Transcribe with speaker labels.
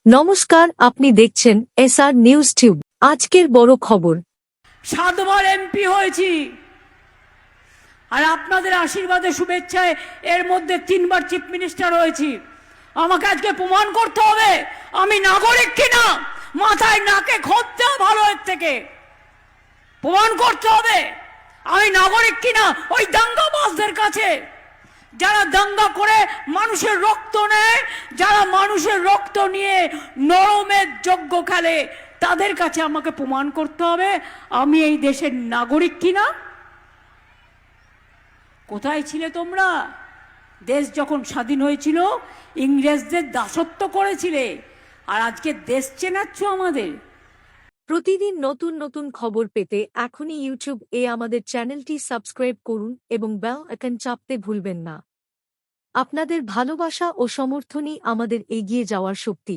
Speaker 1: নমস্কার, আপনি দেখছেন এসআর নিউজ টিউব। আজকের বড় খবর,
Speaker 2: 7 বার এমপি হয়েছি, আর আপনাদের আশীর্বাদে শুভেচ্ছায় এর মধ্যে 3 বার চিফ মিনিস্টার হয়েছি। আমাকে আজকে প্রমাণ করতে হবে আমি নাগরিক কিনা। মাথায় নাকে খোঁজ দেওয়া ভালো এর থেকে। প্রমাণ করতে হবে আমি নাগরিক কিনা ওই দাঙ্গাবাজদের কাছে, যারা দাঙ্গা করে মানুষের রক্ত নেয়, যারা মানুষের রক্ত নিয়ে নরমের যজ্ঞ খেলে, তাদের কাছে আমাকে প্রমাণ করতে হবে আমি এই দেশের নাগরিক কিনা। কোথায় ছিলে তোমরা? দেশ যখন স্বাধীন হয়েছিল ইংরেজদের দাসত্ব করেছিলে, আর আজকে দেশ চেনাচ্ছ আমাদের।
Speaker 1: প্রতিদিন নতুন নতুন খবর পেতে এখনই ইউটিউব আমাদের চ্যানেলটি সাবস্ক্রাইব করুন এবং বেল আইকন চাপতে ভুলবেন না। আপনাদের ভালোবাসা ও সমর্থনই আমাদের এগিয়ে যাওয়ার শক্তি।